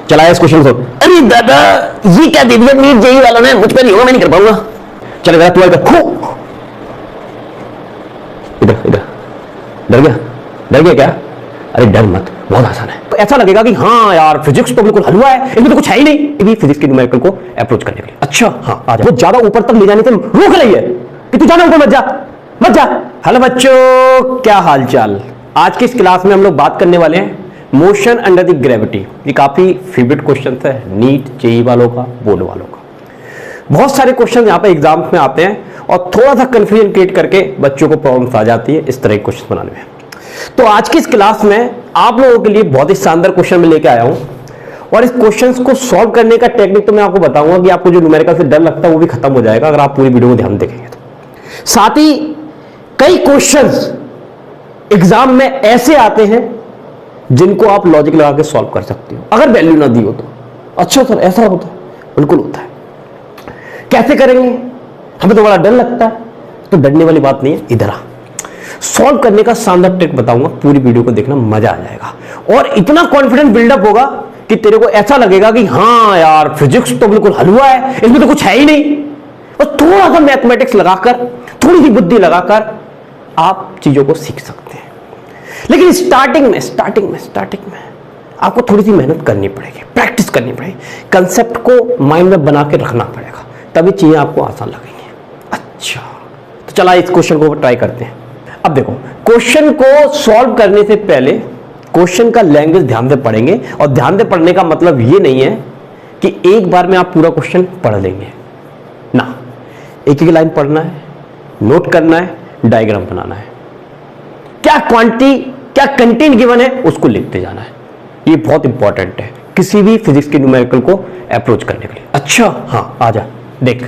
चलाया इस क्वेश्चन को। अरे दादा ये क्या दे दिया नीट जेई वालों ने, मुझ पे नहीं होगा, मैं नहीं कर पाऊंगा। चले जरा तू इधर इधर डर गया क्या? अरे डर मत, बहुत आसान है। तो ऐसा लगेगा कि हाँ यार फिजिक्स तो बिल्कुल हलवा है, इसमें तो कुछ है ही नहीं, ये फिजिक्स के न्यूमेरिकल को अप्रोच करने के लिए। अच्छा हाँ आ जा। वो ज्यादा ऊपर तक ले जाने से रोक रही है कि तू जाना ऊपर मत जा। हेलो बच्चों, क्या हाल चाल। आज की इस क्लास में हम लोग बात करने वाले हैं मोशन अंडर द ग्रेविटी। ये काफी फेवरेट क्वेश्चन है नीट जेई वालों का, बोर्ड वालों का। बहुत सारे क्वेश्चन यहाँ पे एग्जाम्स में आते हैं और थोड़ा सा कंफ्यूजन क्रिएट करके बच्चों को प्रॉब्लम्स आ जाती है इस तरह के क्वेश्चन बनाने में। तो आज की इस क्लास में आप लोगों के लिए बहुत ही शानदार क्वेश्चन में लेके आया हूं और इस क्वेश्चंस को सॉल्व करने का टेक्निक तो मैं आपको बताऊंगा कि आपको जो न्यूमेरिकल से डर लगता है वो भी खत्म हो जाएगा अगर आप पूरी वीडियो को ध्यान देखेंगे तो। साथ ही कई क्वेश्चंस एग्जाम में ऐसे आते हैं जिनको आप लॉजिक लगा के सॉल्व कर सकते हो अगर वैल्यू ना दी हो तो। अच्छा सर ऐसा होता है? बिल्कुल होता है। कैसे करेंगे? हमें तो बड़ा डर लगता है, तो डरने वाली बात नहीं है, इधर आ। सॉल्व करने का शानदार ट्रिक बताऊंगा, पूरी वीडियो को देखना, मजा आ जाएगा और इतना कॉन्फिडेंस बिल्डअप होगा कि तेरे को ऐसा लगेगा कि हाँ यार फिजिक्स तो बिल्कुल हलवा है, इसमें तो कुछ है ही नहीं। और थोड़ा सा मैथमेटिक्स लगाकर, थोड़ी सी बुद्धि लगाकर आप चीजों को सीख सकते हैं। लेकिन स्टार्टिंग में आपको थोड़ी सी मेहनत करनी पड़ेगी, प्रैक्टिस करनी पड़ेगी, कंसेप्ट को माइंड में बना के रखना पड़ेगा, तभी चीजें आपको आसान लगेंगी। अच्छा तो चला इस क्वेश्चन को ट्राई करते हैं। अब देखो, क्वेश्चन को सॉल्व करने से पहले क्वेश्चन का लैंग्वेज ध्यान से पढ़ेंगे और ध्यान से पढ़ने का मतलब ये नहीं है कि एक बार में आप पूरा क्वेश्चन पढ़ लेंगे ना। एक एक लाइन पढ़ना है, नोट करना है, डायग्राम बनाना है, क्या क्वांटिटी क्या कंटेंट गिवन है उसको लिखते जाना है। ये बहुत इंपॉर्टेंट है किसी भी फिजिक्स के न्यूमेरिकल को अप्रोच करने के लिए। अच्छा हाँ आ जा, देख।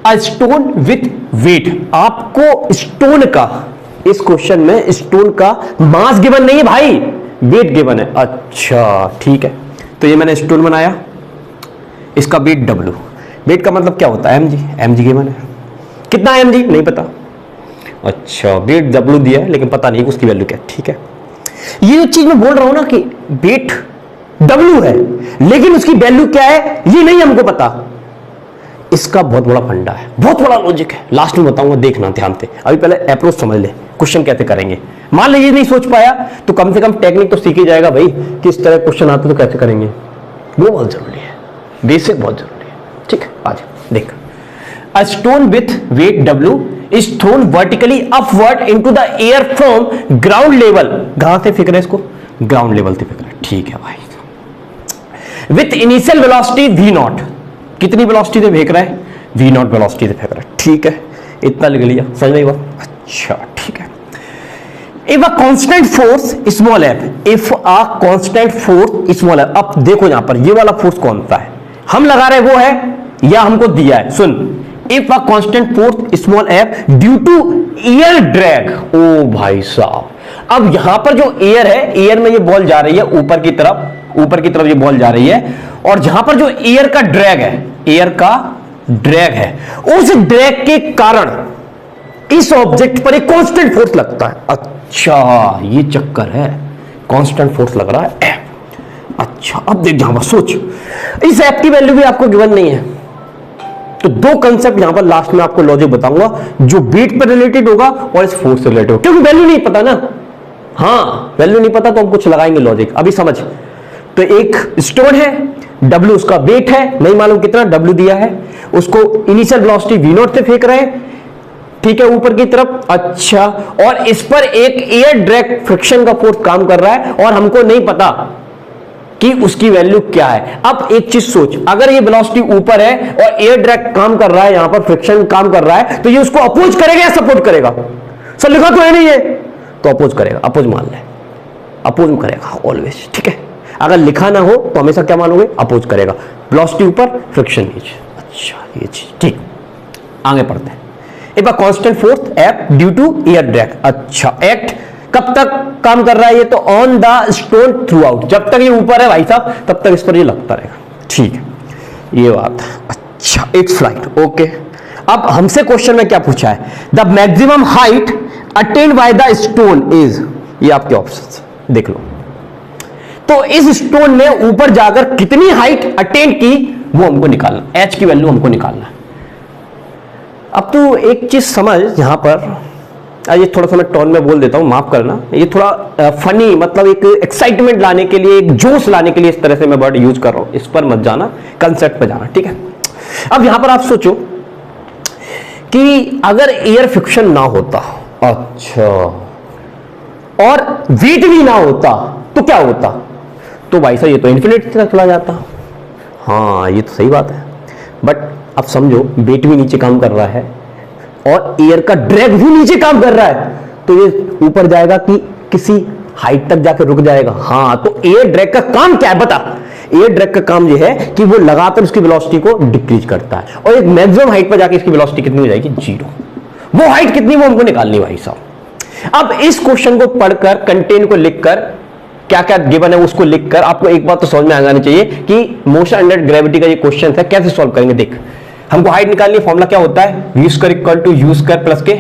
अ स्टोन विथ वेट, आपको स्टोन का, इस क्वेश्चन में स्टोन का मास गिवन नहीं है भाई, वेट गिवन है। अच्छा ठीक है, तो ये मैंने स्टोन बनाया, इसका वेट W। वेट का मतलब क्या होता है? mg गिवन है। कितना mg नहीं पता। अच्छा वेट W दिया है लेकिन पता नहीं उसकी वैल्यू क्या है। ठीक है, ये जो चीज मैं बोल रहा हूं ना कि वेट W है लेकिन उसकी वैल्यू क्या है ये नहीं हमको पता, इसका बहुत बड़ा फंडा है, बहुत बड़ा लॉजिक है, लास्ट में बताऊंगा, देखना ध्यान से। अभी पहले अप्रोच समझ ले, क्वेश्चन कैसे करेंगे। मान लीजिए नहीं सोच पाया तो कम से कम टेक्निक तो सीख ही जाएगा भाई, किस तरह क्वेश्चन आते तो कैसे करेंगे, वो बहुत जरूरी है, बेसिक बहुत जरूरी है। ठीक है आज देख। A stone with weight W is thrown vertically upward into the air from ground level। कहां से फेंक रहे हैं इसको? ग्राउंड लेवल से फेंक रहे हैं। ठीक है भाई। विथ इनिशियल वेलोसिटी V0, कितनी वेलोसिटी से फेंक रहा है? V0 वेलोसिटी से फेंक रहा है। ठीक है, इतना लिख लिया, समझ में बात? अच्छा ठीक है। If a constant force small f, if a constant force small f, अब देखो यहां पर ये वाला फोर्स कौन सा है, हम लगा रहे वो है या हमको दिया है? सुन, if a constant force small f due to air drag. ओ भाई साहब, अब यहां पर जो एयर है, एयर में ये बॉल जा रही है ऊपर की तरफ ये बॉल जा रही है और जहां पर जो एयर का ड्रैग है, उस ड्रैग के कारण इस ऑब्जेक्ट पर एक कांस्टेंट फोर्स लगता है। अच्छा ये चक्कर है, कांस्टेंट फोर्स लग रहा है। अच्छा अब देख जहां पर सोच, इस एफ की वैल्यू भी आपको गिवन नहीं है, तो दो कंसेप्ट यहां पर लास्ट में आपको लॉजिक बताऊंगा जो वेट पर रिलेटेड होगा और इस फोर्स से रिलेटेड होगा, क्योंकि वैल्यू नहीं पता ना। हाँ वैल्यू नहीं पता तो हम कुछ लगाएंगे लॉजिक। अभी समझ, तो एक स्टोन है, W उसका वेट है, नहीं मालूम कितना W दिया है, उसको इनिशियल वेलोसिटी V0 से फेंक रहे हैं, ठीक है, ऊपर की तरफ। अच्छा, और इस पर एक एयर ड्रैग फ्रिक्शन का फोर्स काम कर रहा है और हमको नहीं पता कि उसकी वैल्यू क्या है। अब एक चीज सोच, अगर ये वेलोसिटी ऊपर है और एयर ड्रैग काम कर रहा है, यहां पर फ्रिक्शन काम कर रहा है, तो ये उसको अपोज करेगा या सपोर्ट करेगा? सर लिखा तो है नहीं है, तो अपोज करेगा, अपोज मान ले, अपोज करेगा ऑलवेज। ठीक है, अगर लिखा ना हो तो हमेशा क्या मानोगे? अपोज करेगा। वेलोसिटी ऊपर, फ्रिक्शन नीचे। अच्छा ये चीज ठीक, आगे पढ़ते हैं। If a constant force F due to air drag. अच्छा एक्ट कब तक काम कर रहा है ये? तो on the stone throughout, जब तक ये ऊपर है भाई साहब तब तक इस पर ये लगता रहेगा। ठीक है, ये बात। अच्छा इट्स फ्लाइट। ओके, अब हमसे क्वेश्चन में क्या पूछा है? The maximum height attend by the stone is, ये आपके ऑप्शन देख लो। तो इस स्टोन ने ऊपर जाकर कितनी हाइट अटेन की वो हमको निकालना, एच की वैल्यू हमको निकालना। अब तो एक चीज समझ यहां पर, ये थोड़ा सा मैं टोन में बोल देता हूं, माफ करना, ये थोड़ा फनी, मतलब एक एक्साइटमेंट लाने के लिए, एक जोश लाने के लिए इस तरह से मैं वर्ड यूज कर रहा हूं, इस पर मत जाना, कंसेप्ट पे जाना, ठीक है। अब यहां पर आप सोचो कि अगर एयर फ्रिक्शन ना होता, अच्छा, और वेट भी ना होता तो क्या होता? तो भाई साहब ये तो इन्फिनिटी तक चला जाता। हाँ ये तो सही बात है, बट अब समझो वेट भी नीचे काम कर रहा है और एयर का ड्रैग भी नीचे काम कर रहा है, तो ये ऊपर जाएगा कि किसी हाइट तक जाकर रुक जाएगा? हाँ, तो एयर ड्रैग का काम क्या है बता? एयर ड्रैग का काम ये है कि वो लगातार उसकी वेलोसिटी को डिक्रीज करता है और एक मैक्सिमम हाइट पर जाके इसकी वेलोसिटी कितनी हो जाएगी? 0। वो हाइट कितनी वो हमको निकालनी भाई साहब। अब इस क्वेश्चन को पढ़कर, कंटेंट को लिखकर, क्या क्या गिवन है उसको लिखकर आपको एक बात तो समझ में आ जानी चाहिए कि मोशन अंडर ग्रेविटी का ये क्वेश्चन है, कैसे सॉल्व करेंगे। देख, हमको हाइट निकालनी है, फॉर्मूला क्या होता है? v² equal to u² plus के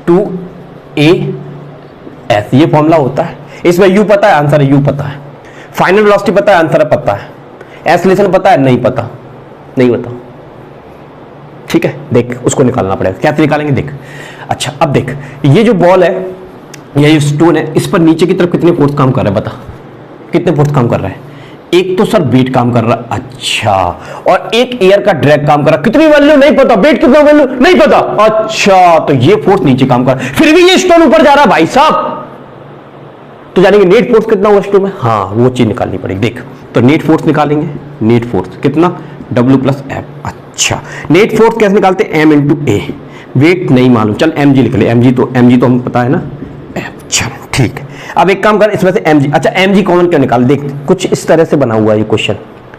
2as, ये फॉर्मूला होता है। इसमें u पता है, आंसर है u पता है, फाइनल वेलोसिटी पता है, आंसर है पता है, एक्सेलरेशन पता है, नहीं पता, नहीं पता, ठीक है। देख, उसको निकालना पड़ेगा, कैसे निकालेंगे देख। अच्छा अब देख, ये जो बॉल है, ये स्टोन है, इस पर नीचे की तरफ कितने फोर्स काम कर रहा है बता? कितने फोर्स काम कर रहा है? एक तो सर वेट काम कर रहा है, अच्छा, और एक एयर का ड्रैग काम कर रहा है, कितनी वैल्यू नहीं पता, वेट कितना वैल्यू नहीं पता, अच्छा, तो ये फोर्स नीचे काम कर रहा है, फिर भी ये स्टोन ऊपर जा रहा है भाई साहब, तो जानेंगे नेट फोर्स कितना हुआ स्टोन में? हाँ, वो चीज निकालनी पड़ेगी। देख, तो नेट फोर्स निकालेंगे, नेट फोर्स कितना? W plus F. अच्छा, नेट फोर्स कैसे निकालते हैं? M इंटू ए, वेट नहीं मालूम, चल mg लिख ले, mg तो हमें पता है ना, एफ। चलो ठीक है, अब एक काम कर, इसमें से mg, अच्छा mg कॉमन क्यों निकाल? देख, कुछ इस तरह से बना हुआ है ये क्वेश्चन,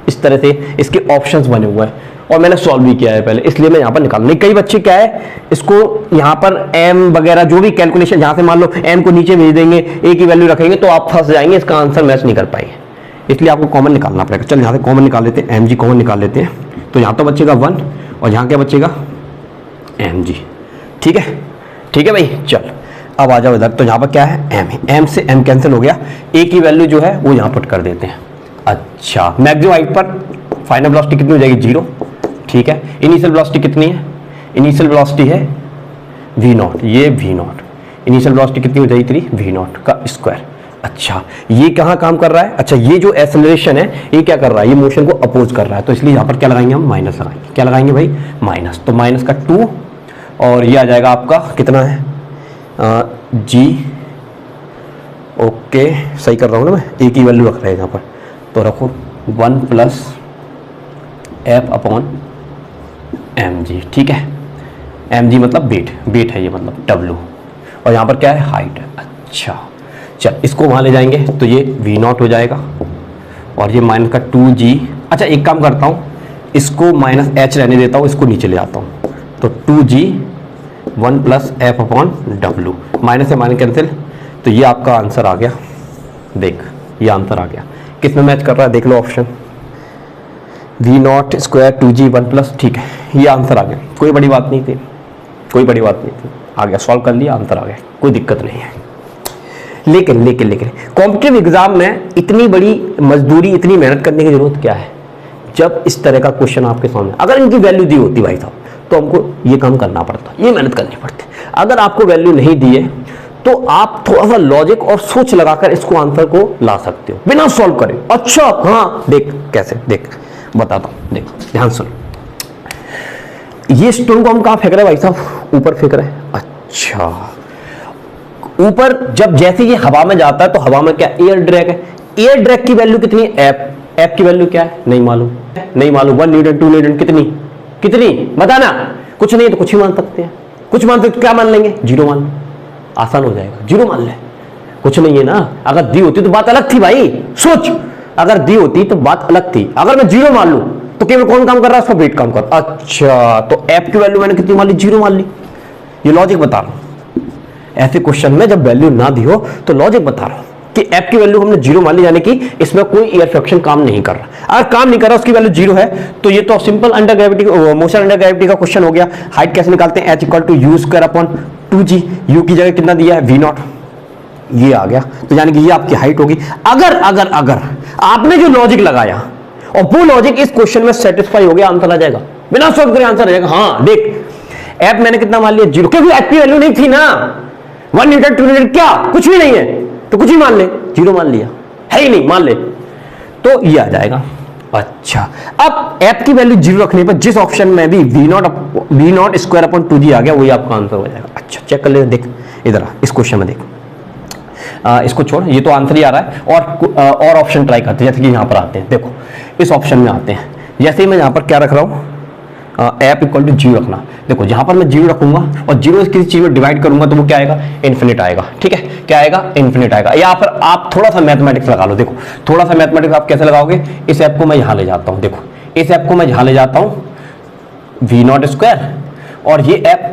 इस तरह से इसके ऑप्शंस बने हुए हैं और मैंने सॉल्व भी किया है पहले, इसलिए मैं यहाँ पर निकाल नहीं। कई बच्चे क्या है, इसको यहाँ पर m वगैरह जो भी कैलकुलेशन, यहाँ से मान लो m को नीचे भेज देंगे, a की वैल्यू रखेंगे तो आप फंस जाएंगे, इसका आंसर मैच नहीं कर पाएंगे, इसलिए आपको कॉमन निकालना पड़ेगा। चल यहाँ से कॉमन निकाल लेते हैं, mg कॉमन निकाल लेते हैं, तो यहाँ तो बचेगा 1 और यहाँ क्या बचेगा? mg, ठीक है, ठीक है भाई। चल अब आ जाओ इधर, तो यहाँ पर क्या है? m है, m से m कैंसिल हो गया, a की वैल्यू जो है वो यहाँ पुट कर देते हैं। अच्छा, मैक्सिमम हाइट पर फाइनल वेलोसिटी कितनी हो जाएगी? 0, ठीक है। इनिशियल वेलोसिटी कितनी है? इनिशियल वेलोसिटी है v0, ये v0, इनिशियल वेलोसिटी कितनी हो जाएगी? 3 v0 का स्क्वायर। अच्छा, ये कहाँ काम कर रहा है? अच्छा, ये जो एक्सेलरेशन है ये क्या कर रहा है? ये मोशन को अपोज कर रहा है, तो इसलिए यहाँ पर क्या लगाएंगे हम? माइनस लगाएंगे। क्या लगाएंगे भाई? माइनस, तो माइनस का 2 और ये आ जाएगा आपका कितना है? g, ओके सही कर रहा हूँ ना मैं, a की वैल्यू रख रहे हैं यहाँ पर, तो रखो 1 प्लस एफ अपॉन mg, ठीक है। mg मतलब वेट, वेट है ये मतलब w, और यहाँ पर क्या है? हाइट है। अच्छा चल, इसको वहाँ ले जाएंगे तो ये v0 हो जाएगा और ये माइनस का 2g। अच्छा एक काम करता हूँ, इसको माइनस h रहने देता हूँ, इसको नीचे ले जाता हूँ, तो 2g 1 plus F upon w, minus से माइनस कैंसिल, तो ये आपका आंसर आ गया। देख, ये आंसर आ गया, किस में मैच कर रहा है देख लो option, v0 square 2g 1 plus, ठीक है, ये आंसर आ गया। कोई बड़ी बात नहीं थी, कोई बड़ी बात नहीं थी, आ गया, सॉल्व कर लिया, आंसर आ गया, कोई दिक्कत नहीं है। लेकिन लेकिन लेकिन कॉम्पिटिटिव एग्जाम में इतनी बड़ी मजदूरी, इतनी मेहनत करने की जरूरत क्या है? जब इस तरह का क्वेश्चन आपके सामने, अगर इनकी वैल्यू दी होती भाई साहब तो हमको ये काम करना पड़ता, ये मेहनत करनी पड़ती। अगर आपको वैल्यू नहीं दी है तो आप थोड़ा सा लॉजिक और सोच लगाकर इसको आंसर को ला सकते हो बिना सॉल्व करे। अच्छा हाँ, देख कैसे, देख बताता हूं, देख ध्यान सुन। ये स्टोन को हम कहाँ फेंक रहे हैं भाई साहब? ऊपर फेंक रहे हैं। अच्छा, ऊपर जब जैसे ये हवा में जाता है तो हवा में क्या? एयर ड्रैग है। एयर ड्रैग की वैल्यू कितनी है? एफ। एफ की वैल्यू क्या है? नहीं मालूम, नहीं मालूम। 1 न्यूटन 2 न्यूटन कितनी कितनी बताना। कुछ नहीं तो कुछ ही मान सकते हैं, कुछ मान सकते, क्या मान लेंगे? 0 मान लो, आसान हो जाएगा, 0 मान ले। कुछ नहीं है ना, अगर दी होती तो बात अलग थी भाई, सोच, अगर दी होती तो बात अलग थी। अगर मैं 0 मान लूं तो केवल कौन काम कर रहा है? उसका वेट काम कर। अच्छा, तो एफ की वैल्यू मैंने कितनी मान ली? 0 मान ली। ये लॉजिक बता रहा हूं, ऐसे क्वेश्चन में जब वैल्यू ना दी हो तो लॉजिक बता रहा हूं कि एफ की वैल्यू हमने 0 मान ली, यानी कि इसमें कोई एयर फ्रिक्शन काम नहीं कर रहा। अगर काम नहीं कर रहा, उसकी वैल्यू 0 है, तो ये तो simple under gravity, motion under gravity का क्वेश्चन हो गया। हाइट कैसे निकालते हैं? h equal to u square upon 2g। u की जगह कितना दिया है? v0, ये आ गया, तो यानी कि ये आपकी हाइट होगी। अगर अगर अगर आपने जो लॉजिक लगाया और वो लॉजिक इस क्वेश्चन में सेटिस्फाई हो गया, आंसर आ जाएगा, बिना सोच करे आंसर आ जाएगा। हाँ देख एफ मैंने कितना मान लिया 0, क्योंकि एफ की वैल्यू नहीं थी ना, 1 न्यूटन 2 न्यूटन क्या कुछ भी नहीं है, तो कुछ ही मान ले, 0 मान लिया, है ही नहीं मान ले, तो ये आ जाएगा। अच्छा अब एफ की वैल्यू 0 रखने पर जिस ऑप्शन में भी v0 स्क्वायर अपॉन 2g आ गया वही आपका आंसर हो जाएगा। अच्छा चेक कर ले, देख इधर इस क्वेश्चन में देख, इसको छोड़, ये तो आंसर ही आ रहा है, और ऑप्शन ट्राई करते हैं, जैसे कि यहां पर आते हैं, देखो इस ऑप्शन में आते हैं, जैसे ही मैं यहां पर क्या रख रहा हूं, एफ इक्वल टू 0 रखना। देखो जहां पर मैं 0 रखूंगा और 0 किसी चीज में डिवाइड करूंगा तो वो क्या आएगा, इन्फिनिट आएगा। ठीक है, क्या आएगा, इन्फिनिट आएगा। या फिर आप थोड़ा सा मैथमेटिक्स लगा लो, देखो थोड़ा सा मैथमेटिक्स आप कैसे लगाओगे, इस एफ को मैं यहां ले जाता हूं, देखो इस एफ को मैं यहां ले जाता हूं v0 स्क्वायर, और ये एफ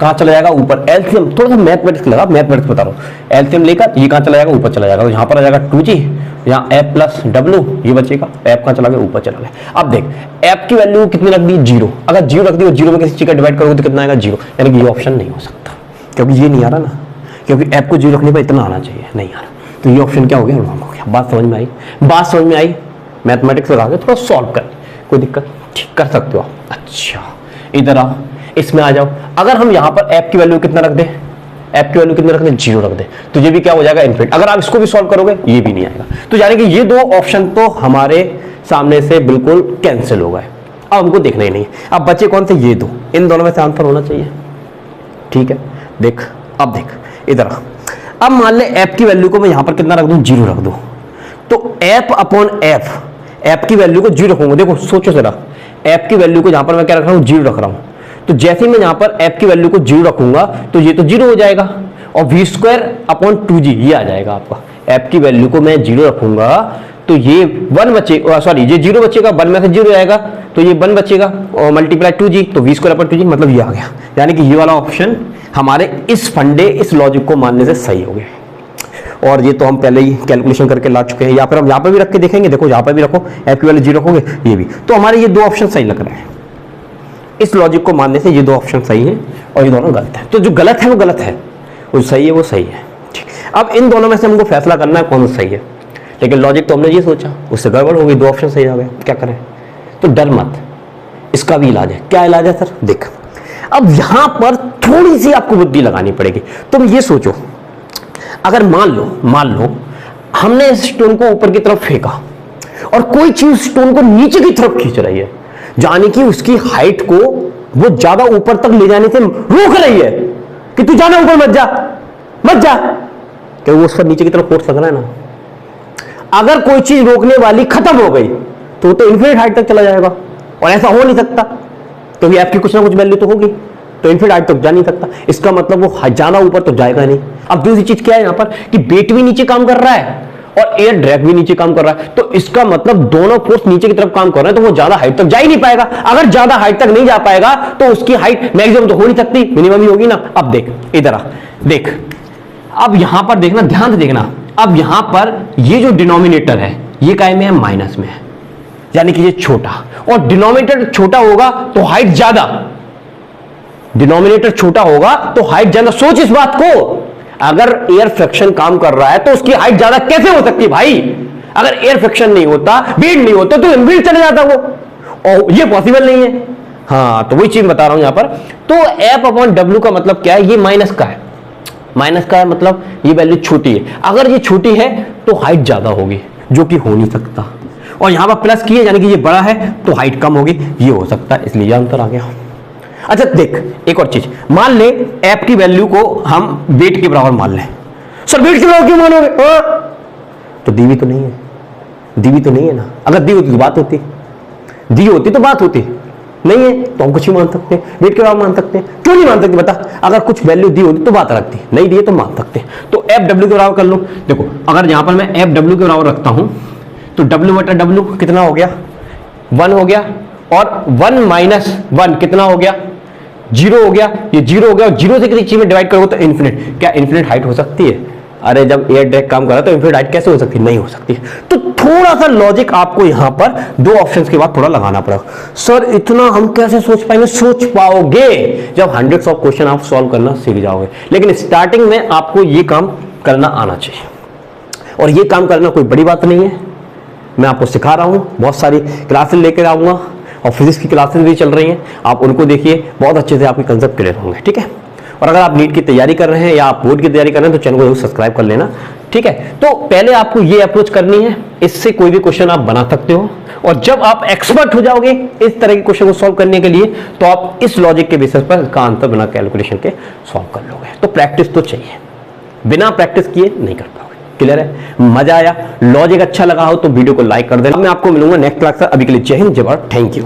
कहां चला जाएगा, ऊपर। एलसीएम थोड़ा सा मैथमेटिक्स लगा, मैथमेटिक्स बता रहा हूं, एलसीएम लेकर ये कहां चला जाएगा, ऊपर चला जाएगा, तो यहां पर आ जाएगा 2g, यहाँ f प्लस w, ये बचेगा, f कहां चला गया, ऊपर चला गया। अब देख f की वैल्यू कितनी रख दी, 0, अगर 0 रख दी और 0 में किसी चीज का डिवाइड करोगे तो कितना आएगा, 0, यानी कि ये ऑप्शन नहीं हो सकता, क्योंकि ये नहीं आ रहा ना, क्योंकि f को 0 रखने पर इतना आना चाहिए, नहीं आ रहा, तो ये ऑप्शन क्या हो गया, रॉन्ग हो गया। बात समझ में आई, बात समझ में आई, मैथमेटिक्स लगा के थोड़ा सॉल्व कर, कोई दिक्कत ठीक कर सकते हो आप। अच्छा इधर आओ, इसमें आ जाओ, अगर हम यहाँ पर f की वैल्यू कितना रख दे, f की वैल्यू कितना रख दे, 0 रख दे, तो ये भी क्या हो जाएगा, इन्फिनिट। अगर आप इसको भी सॉल्व करोगे ये भी नहीं आएगा, तो यानी कि ये दो ऑप्शन तो हमारे सामने से बिल्कुल कैंसिल हो गए, अब हमको देखना ही नहीं है। अब बचे कौन से, ये दो, इन दोनों में से आंसर होना चाहिए। ठीक है देख, अब देख इधर आ, अब मान ले f की वैल्यू को मैं यहां पर कितना रख दूं, 0 रख दूं, तो f अपॉन f की वैल्यू को 0 रखूंगा। देखो सोचो जरा, f की वैल्यू को यहां पर मैं क्या रख रहा हूं, 0 रख रहा हूं, तो जैसे ही मैं यहां पर f की वैल्यू को 0 रखूंगा तो ये तो 0 हो जाएगा, और v स्क्वायर अपॉन 2g ये आ जाएगा आपका। f की वैल्यू को मैं 0 रखूंगा तो ये 1 बचेगा, सॉरी ये 0 बचेगा, 1 में से 0 जाएगा तो ये 1 बचेगा, और मल्टीप्लाई 2g, तो v स्क्वायर अपॉन 2g, मतलब ये आ गया। यानी कि ये वाला ऑप्शन हमारे इस फंडे, इस लॉजिक को मानने से सही हो गया। और ये तो हम पहले ही कैलकुलेशन करके ला चुके हैं, या फिर हम यहाँ पर भी रख के देखेंगे, देखो यहाँ पर भी रखो, f की वैल्यू 0 रखोगे, ये भी, तो हमारे ये दो ऑप्शन सही लग रहे हैं। इस लॉजिक को मानने से ये दो ऑप्शन सही हैं और ये दोनों गलत है, तो जो गलत है वो गलत है, वो सही है वो सही है। ठीक, अब इन दोनों में से हमको फैसला करना है कौन सा सही है, लेकिन लॉजिक तो हमने ये सोचा, उससे गड़बड़ हो गई, दो ऑप्शन सही आ गए, क्या करें। तो डर मत, इसका भी इलाज है। क्या इलाज है सर, देख अब यहां पर थोड़ी सी आपको बुद्धि लगानी पड़ेगी। तुम ये सोचो, अगर मान लो हमने इस स्टोन को ऊपर की तरफ फेंका और कोई चीज स्टोन को नीचे की तरफ खींच रही है, यानी कि उसकी हाइट को वो ज्यादा ऊपर तक ले जाने से रोक रही है कि तू जाना ऊपर, मत जा, क्योंकि वो उस पर नीचे की तरफ फोर्स लग रहा है ना। अगर कोई चीज रोकने वाली खत्म हो गई तो वो तो इन्फिनिट हाइट तक चला जाएगा, और ऐसा हो नहीं सकता, क्योंकि आपकी कुछ ना कुछ वैल्यू तो होगी, तो इन्फिनिट हाइट तक जा नहीं सकता। इसका मतलब वो ज्यादा ऊपर तो जाएगा नहीं। अब दूसरी चीज क्या है यहां पर, कि वेट भी नीचे काम कर रहा है और एयर ड्रैग भी नीचे काम कर रहा है, तो इसका मतलब दोनों फोर्स नीचे की तरफ काम कर रहे हैं, तो वो ज्यादा हाइट तक जा ही नहीं पाएगा। अगर ज्यादा हाइट तक नहीं जा पाएगा तो उसकी हाइट मैक्सिमम तो हो नहीं सकती, मिनिमम ही होगी ना। अब देख इधर आ, देख अब यहां पर देखना, ध्यान से देखना, अब यहां पर ये जो डिनोमिनेटर है ये काय में है, माइनस में है, यानी कि ये छोटा, और डिनोमिनेटर छोटा होगा तो हाइट ज्यादा, डिनोमिनेटर छोटा होगा तो हाइट ज्यादा। सोच इस बात को, अगर एयर फ्रिक्शन काम कर रहा है तो उसकी हाइट ज्यादा कैसे हो सकती है भाई। अगर एयर फ्रिक्शन नहीं होता, वेट नहीं होता, तो इनबिल्ट चले जाता वो, और ये पॉसिबल नहीं है। हाँ तो वही चीज बता रहा हूं यहां पर। तो एफ अपॉन डब्ल्यू का मतलब क्या है, ये माइनस का है, माइनस का है मतलब ये वैल्यू छोटी है। अगर ये छोटी है तो हाइट ज्यादा होगी, जो कि हो नहीं सकता, और यहां पर प्लस की है यानी कि ये बड़ा है तो हाइट कम होगी, ये हो सकता है, इसलिए अंतर आ गया। अच्छा देख एक और चीज, मान ले एफ की वैल्यू को हम वेट के बराबर मान लें। सर वेट के बराबर क्यों मानोगे, तो दी भी तो नहीं है, दी भी तो नहीं है ना। अगर दी होती तो बात होती, दी होती तो बात होती, नहीं है तो हम कुछ ही मान सकते हैं, वेट के बराबर मान सकते हैं। क्यों नहीं मान सकते बता, अगर कुछ वैल्यू दी होती तो बात रखती, नहीं दी तो मान सकते। तो एफ डब्ल्यू के बराबर कर लो। देखो अगर यहां पर मैं एफ डब्ल्यू के बराबर रखता हूं तो डब्ल्यू बटा डब्ल्यू कितना हो गया, 1 हो गया, और 1 माइनस 1 कितना हो गया, 0 हो गया, ये 0 हो गया, और 0 से किसी चीज में डिवाइड करोगे तो इन्फिनिट। क्या इन्फिनिट हाइट हो सकती है? अरे जब एयर ड्रैग काम कर रहा है तो इन्फिनिट हाइट कैसे हो सकती है, नहीं हो सकती। तो थोड़ा सा लॉजिक आपको यहां पर दो ऑप्शंस के बाद थोड़ा लगाना पड़ेगा। सर इतना हम कैसे सोच पाएंगे, सोच पाओगे जब हंड्रेड्स ऑफ क्वेश्चन आप सॉल्व करना सीख जाओगे, लेकिन स्टार्टिंग में आपको ये काम करना आना चाहिए। और ये काम करना कोई बड़ी बात नहीं है, मैं आपको सिखा रहा हूँ, बहुत सारी क्लासेस लेकर आऊँगा और फिजिक्स की क्लासेस भी चल रही हैं, आप उनको देखिए, बहुत अच्छे से आपके कंसेप्ट क्लियर होंगे, ठीक है। और अगर आप नीट की तैयारी कर रहे हैं या आप बोर्ड की तैयारी कर रहे हैं तो चैनल को जरूर सब्सक्राइब कर लेना, ठीक है। तो पहले आपको ये अप्रोच करनी है, इससे कोई भी क्वेश्चन आप बना सकते हो, और जब आप एक्सपर्ट हो जाओगे इस तरह के क्वेश्चन को सॉल्व करने के लिए तो आप इस लॉजिक के बेसिस पर इसका आंसर बिना कैलकुलेशन के सॉल्व कर लोगे। तो प्रैक्टिस तो चाहिए, बिना प्रैक्टिस किए नहीं कर पाओगे। क्लियर है? मजा आया, लॉजिक अच्छा लगा हो तो वीडियो को लाइक कर देना। मैं आपको मिलूंगा नेक्स्ट क्लास। अभी के लिए जय हिंद, जय भारत, थैंक यू।